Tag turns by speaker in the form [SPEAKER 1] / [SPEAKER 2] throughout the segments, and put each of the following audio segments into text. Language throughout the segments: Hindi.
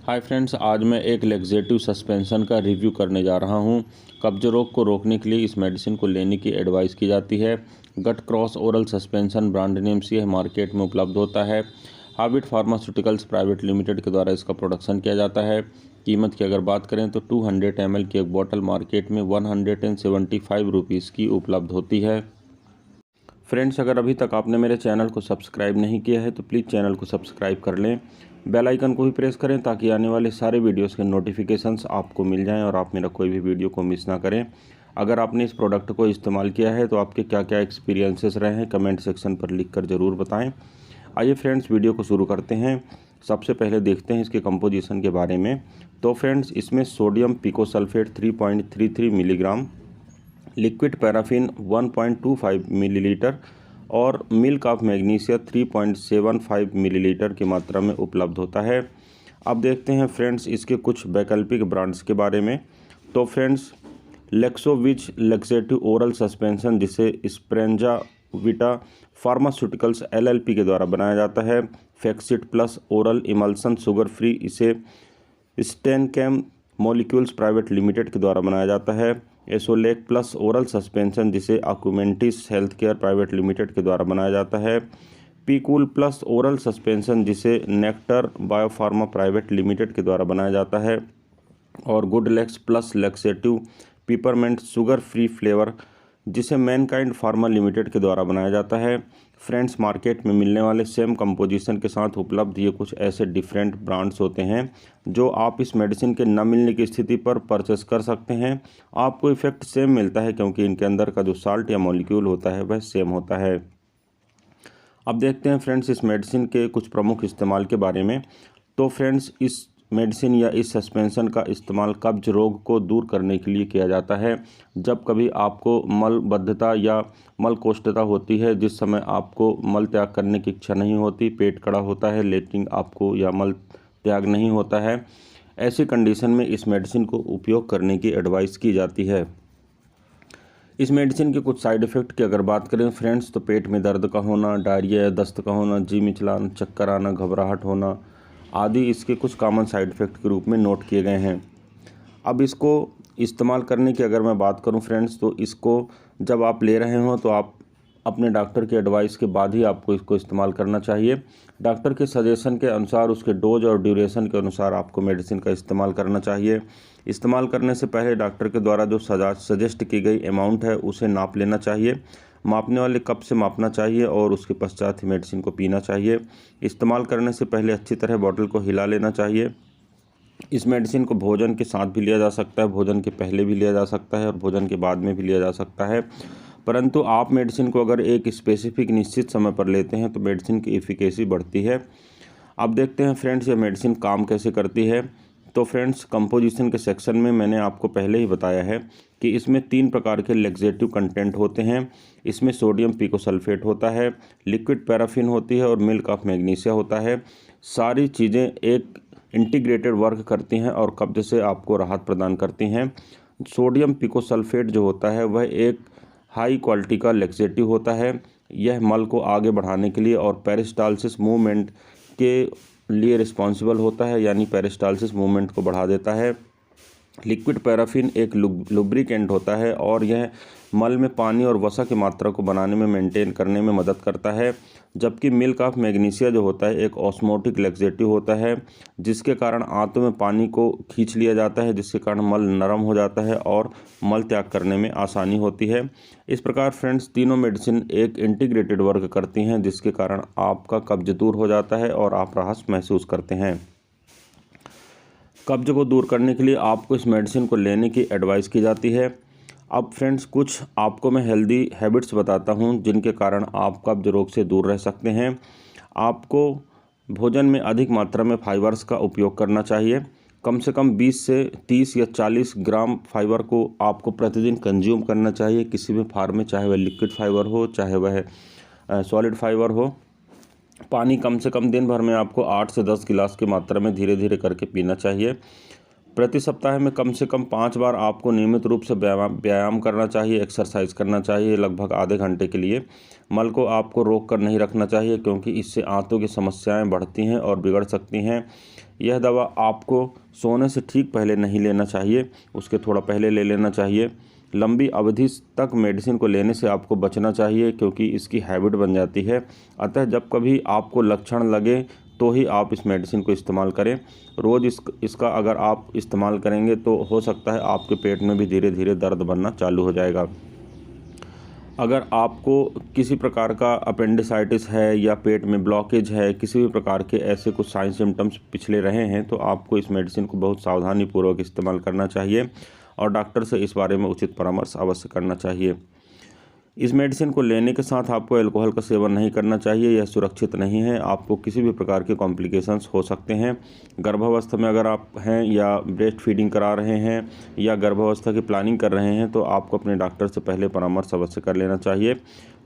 [SPEAKER 1] हाय फ्रेंड्स, आज मैं एक लैक्सेटिव सस्पेंशन का रिव्यू करने जा रहा हूं। कब्ज रोग को रोकने के लिए इस मेडिसिन को लेने की एडवाइस की जाती है। Gut cross oral suspension brand name से यह मार्केट में उपलब्ध होता है। हैबिट फार्मास्यूटिकल्स प्राइवेट लिमिटेड के द्वारा इसका प्रोडक्शन किया जाता है। कीमत की अगर बात करें तो 200 ml की एक बॉटल मार्केट में 175 रुपीज़ की उपलब्ध होती है। फ्रेंड्स, अगर अभी तक आपने मेरे चैनल को सब्सक्राइब नहीं किया है तो प्लीज़ चैनल को सब्सक्राइब कर लें। बेल आइकन को भी प्रेस करें ताकि आने वाले सारे वीडियोस के नोटिफिकेशंस आपको मिल जाएं और आप मेरा कोई भी वीडियो को मिस ना करें। अगर आपने इस प्रोडक्ट को इस्तेमाल किया है तो आपके क्या क्या एक्सपीरियंसेस रहे हैं कमेंट सेक्शन पर लिखकर ज़रूर बताएँ। आइए फ्रेंड्स, वीडियो को शुरू करते हैं। सबसे पहले देखते हैं इसके कंपोजिशन के बारे में। तो फ्रेंड्स, इसमें sodium picosulfate 3.33 milligram, liquid paraffin 1.25 millilitre और मिल्क ऑफ मैग्नीशिया 3.75 मिलीलीटर की मात्रा में उपलब्ध होता है। अब देखते हैं फ्रेंड्स इसके कुछ वैकल्पिक ब्रांड्स के बारे में। तो फ्रेंड्स, लेक्सोविच लैक्सेटिव ओरल सस्पेंशन, जिसे स्प्रेंजा विटा फार्मास्यूटिकल्स LLP के द्वारा बनाया जाता है। फैक्सिट plus oral emulsion sugar free, इसे स्टेनकैम मॉलिक्यूल्स प्राइवेट लिमिटेड के द्वारा बनाया जाता है। एसोलेक प्लस ओरल सस्पेंशन, जिसे Acumentis health care private limited के द्वारा बनाया जाता है। पीकूल प्लस ओरल सस्पेंशन, जिसे नेक्टर बायोफार्मा प्राइवेट लिमिटेड के द्वारा बनाया जाता है। और Goodlax plus laxative peppermint sugar free flavour, जिसे मैनकाइंड फार्मा लिमिटेड के द्वारा बनाया जाता है। फ्रेंड्स, मार्केट में मिलने वाले सेम कंपोजिशन के साथ उपलब्ध ये कुछ ऐसे डिफरेंट ब्रांड्स होते हैं जो आप इस मेडिसिन के न मिलने की स्थिति पर परचेस कर सकते हैं। आपको इफेक्ट सेम मिलता है क्योंकि इनके अंदर का जो साल्ट या मॉलिक्यूल होता है वह सेम होता है। अब देखते हैं फ्रेंड्स इस मेडिसिन के कुछ प्रमुख इस्तेमाल के बारे में। तो फ्रेंड्स, इस मेडिसिन या इस सस्पेंशन का इस्तेमाल कब्ज रोग को दूर करने के लिए किया जाता है। जब कभी आपको मलबद्धता या मलकोष्ठता होती है, जिस समय आपको मल त्याग करने की इच्छा नहीं होती, पेट कड़ा होता है लेकिन आपको या मल त्याग नहीं होता है, ऐसी कंडीशन में इस मेडिसिन को उपयोग करने की एडवाइस की जाती है। इस मेडिसिन के कुछ साइड इफ़ेक्ट की अगर बात करें फ्रेंड्स, तो पेट में दर्द का होना, डायरिया या दस्त का होना, जी मिचलान, चक्कर आना, घबराहट होना आदि इसके कुछ कॉमन साइड इफ़ेक्ट के रूप में नोट किए गए हैं। अब इसको इस्तेमाल करने की अगर मैं बात करूं फ्रेंड्स, तो इसको जब आप ले रहे हो तो आप अपने डॉक्टर के एडवाइस के बाद ही आपको इसको इस्तेमाल करना चाहिए। डॉक्टर के सजेशन के अनुसार, उसके डोज और ड्यूरेशन के अनुसार आपको मेडिसिन का इस्तेमाल करना चाहिए। इस्तेमाल करने से पहले डॉक्टर के द्वारा जो सजेस्ट की गई अमाउंट है उसे नाप लेना चाहिए। मापने वाले कप से मापना चाहिए और उसके पश्चात ही मेडिसिन को पीना चाहिए। इस्तेमाल करने से पहले अच्छी तरह बॉटल को हिला लेना चाहिए। इस मेडिसिन को भोजन के साथ भी लिया जा सकता है, भोजन के पहले भी लिया जा सकता है और भोजन के बाद में भी लिया जा सकता है। परंतु आप मेडिसिन को अगर एक स्पेसिफिक निश्चित समय पर लेते हैं तो मेडिसिन की एफिकेसी बढ़ती है। अब देखते हैं फ्रेंड्स यह मेडिसिन काम कैसे करती है। तो फ्रेंड्स, कंपोजिशन के सेक्शन में मैंने आपको पहले ही बताया है कि इसमें 3 प्रकार के लैक्सेटिव कंटेंट होते हैं। इसमें सोडियम पिकोसल्फेट होता है, लिक्विड पैराफिन होती है और मिल्क ऑफ मैग्नीशिया होता है। सारी चीज़ें एक इंटीग्रेटेड वर्क करती हैं और कब्ज से आपको राहत प्रदान करती हैं। सोडियम पिकोसल्फेट जो होता है वह एक हाई क्वालिटी का लैक्सेटिव होता है। यह मल को आगे बढ़ाने के लिए और पेरिस्टालसिस मूवमेंट के लिए रिस्पॉन्सिबल होता है, यानी पेरिस्टालसिस मूवमेंट को बढ़ा देता है। लिक्विड पैराफिन एक लुब्रिकेंट होता है और यह मल में पानी और वसा की मात्रा को बनाने में मेंटेन करने में मदद करता है। जबकि मिल्क ऑफ मैग्नीशिया जो होता है एक ऑस्मोटिक लैक्सेटिव होता है, जिसके कारण आंतों में पानी को खींच लिया जाता है, जिसके कारण मल नरम हो जाता है और मल त्याग करने में आसानी होती है। इस प्रकार फ्रेंड्स, तीनों मेडिसिन एक इंटीग्रेटेड वर्क करती हैं, जिसके कारण आपका कब्ज दूर हो जाता है और आप राहत महसूस करते हैं। कब्ज को दूर करने के लिए आपको इस मेडिसिन को लेने की एडवाइस की जाती है। अब फ्रेंड्स, कुछ आपको मैं हेल्दी हैबिट्स बताता हूं जिनके कारण आप कब्ज रोग से दूर रह सकते हैं। आपको भोजन में अधिक मात्रा में फाइबर्स का उपयोग करना चाहिए। कम से कम 20 से 30 या 40 ग्राम फाइबर को आपको प्रतिदिन कंज्यूम करना चाहिए किसी भी फॉर्म में, चाहे वह लिक्विड फाइबर हो चाहे वह सॉलिड फाइबर हो। पानी कम से कम दिन भर में आपको 8 से 10 गिलास की मात्रा में धीरे धीरे करके पीना चाहिए। प्रति सप्ताह में कम से कम 5 बार आपको नियमित रूप से व्यायाम करना चाहिए, एक्सरसाइज करना चाहिए लगभग आधे घंटे के लिए। मल को आपको रोक कर नहीं रखना चाहिए क्योंकि इससे आंतों की समस्याएं बढ़ती हैं और बिगड़ सकती हैं। यह दवा आपको सोने से ठीक पहले नहीं लेना चाहिए, उसके थोड़ा पहले ले लेना चाहिए। लंबी अवधि तक मेडिसिन को लेने से आपको बचना चाहिए क्योंकि इसकी हैबिट बन जाती है। अतः जब कभी आपको लक्षण लगे तो ही आप इस मेडिसिन को इस्तेमाल करें। रोज़ इसका अगर आप इस्तेमाल करेंगे तो हो सकता है आपके पेट में भी धीरे धीरे दर्द बनना चालू हो जाएगा। अगर आपको किसी प्रकार का अपेंडिसाइटिस है या पेट में ब्लॉकेज है, किसी भी प्रकार के ऐसे कुछ साइन सिम्टम्स पिछले रहे हैं तो आपको इस मेडिसिन को बहुत सावधानीपूर्वक इस्तेमाल करना चाहिए और डॉक्टर से इस बारे में उचित परामर्श अवश्य करना चाहिए। इस मेडिसिन को लेने के साथ आपको अल्कोहल का सेवन नहीं करना चाहिए, यह सुरक्षित नहीं है। आपको किसी भी प्रकार के कॉम्प्लिकेशंस हो सकते हैं। गर्भावस्था में अगर आप हैं या ब्रेस्ट फीडिंग करा रहे हैं या गर्भावस्था की प्लानिंग कर रहे हैं तो आपको अपने डॉक्टर से पहले परामर्श अवश्य कर लेना चाहिए।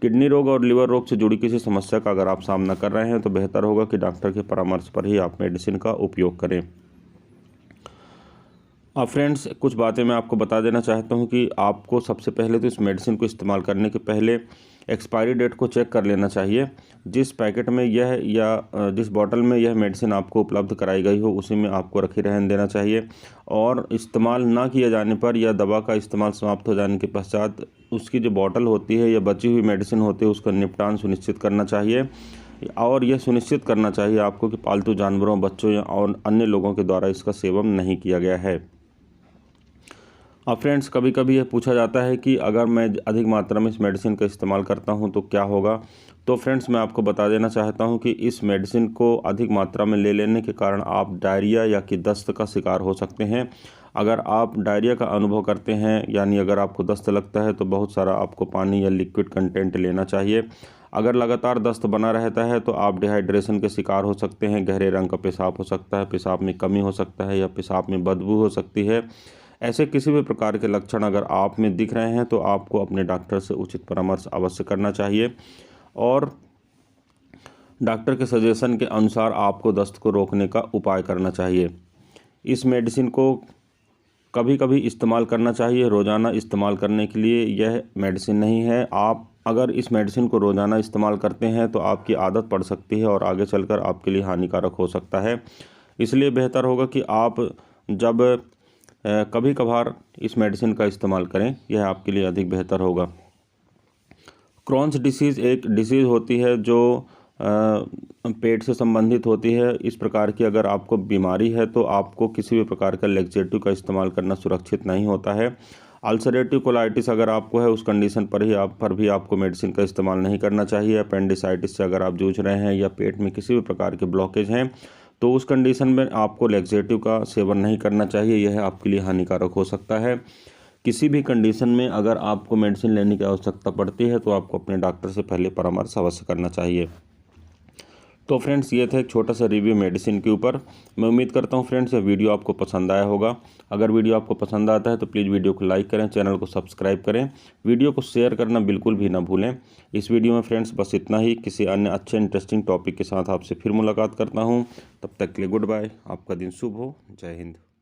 [SPEAKER 1] किडनी रोग और लिवर रोग से जुड़ी किसी समस्या का अगर आप सामना कर रहे हैं तो बेहतर होगा कि डॉक्टर के परामर्श पर ही आप मेडिसिन का उपयोग करें। अब फ्रेंड्स, कुछ बातें मैं आपको बता देना चाहता हूं कि आपको सबसे पहले तो इस मेडिसिन को इस्तेमाल करने के पहले एक्सपायरी डेट को चेक कर लेना चाहिए। जिस पैकेट में यह या जिस बॉटल में यह मेडिसिन आपको उपलब्ध कराई गई हो उसी में आपको रखे रहने देना चाहिए और इस्तेमाल ना किया जाने पर या दवा का इस्तेमाल समाप्त हो जाने के पश्चात उसकी जो बॉटल होती है या बची हुई मेडिसिन होती है उसका निपटान सुनिश्चित करना चाहिए और यह सुनिश्चित करना चाहिए आपको कि पालतू जानवरों, बच्चों या और अन्य लोगों के द्वारा इसका सेवन नहीं किया गया है। अब फ्रेंड्स, कभी कभी यह पूछा जाता है कि अगर मैं अधिक मात्रा में इस मेडिसिन का इस्तेमाल करता हूं तो क्या होगा। तो फ्रेंड्स, मैं आपको बता देना चाहता हूं कि इस मेडिसिन को अधिक मात्रा में ले लेने के कारण आप डायरिया या कि दस्त का शिकार हो सकते हैं। अगर आप डायरिया का अनुभव करते हैं यानी अगर आपको दस्त लगता है तो बहुत सारा आपको पानी या लिक्विड कंटेंट लेना चाहिए। अगर लगातार दस्त बना रहता है तो आप डिहाइड्रेशन के शिकार हो सकते हैं। गहरे रंग का पेशाब हो सकता है, पेशाब में कमी हो सकता है या पेशाब में बदबू हो सकती है। ऐसे किसी भी प्रकार के लक्षण अगर आप में दिख रहे हैं तो आपको अपने डॉक्टर से उचित परामर्श अवश्य करना चाहिए और डॉक्टर के सजेशन के अनुसार आपको दस्त को रोकने का उपाय करना चाहिए। इस मेडिसिन को कभी कभी इस्तेमाल करना चाहिए, रोज़ाना इस्तेमाल करने के लिए यह मेडिसिन नहीं है। आप अगर इस मेडिसिन को रोज़ाना इस्तेमाल करते हैं तो आपकी आदत पड़ सकती है और आगे चलकर आपके लिए हानिकारक हो सकता है। इसलिए बेहतर होगा कि आप जब कभी कभार इस मेडिसिन का इस्तेमाल करें, यह आपके लिए अधिक बेहतर होगा। क्रॉन्स डिसीज़ एक डिसीज़ होती है जो पेट से संबंधित होती है। इस प्रकार की अगर आपको बीमारी है तो आपको किसी भी प्रकार का लैक्सेटिव का इस्तेमाल करना सुरक्षित नहीं होता है। अल्सरेटिव कोलाइटिस अगर आपको है उस कंडीशन पर भी आपको मेडिसिन का इस्तेमाल नहीं करना चाहिए। अपेंडिसाइटिस से अगर आप जूझ रहे हैं या पेट में किसी भी प्रकार के ब्लॉकेज हैं तो उस कंडीशन में आपको लैक्सेटिव का सेवन नहीं करना चाहिए, यह आपके लिए हानिकारक हो सकता है। किसी भी कंडीशन में अगर आपको मेडिसिन लेने की आवश्यकता पड़ती है तो आपको अपने डॉक्टर से पहले परामर्श अवश्य करना चाहिए। तो फ्रेंड्स, ये था एक छोटा सा रिव्यू मेडिसिन के ऊपर। मैं उम्मीद करता हूँ फ्रेंड्स ये वीडियो आपको पसंद आया होगा। अगर वीडियो आपको पसंद आता है तो प्लीज़ वीडियो को लाइक करें, चैनल को सब्सक्राइब करें, वीडियो को शेयर करना बिल्कुल भी ना भूलें। इस वीडियो में फ्रेंड्स बस इतना ही। किसी अन्य अच्छे इंटरेस्टिंग टॉपिक के साथ आपसे फिर मुलाकात करता हूँ। तब तक के लिए गुड बाय। आपका दिन शुभ हो। जय हिंद।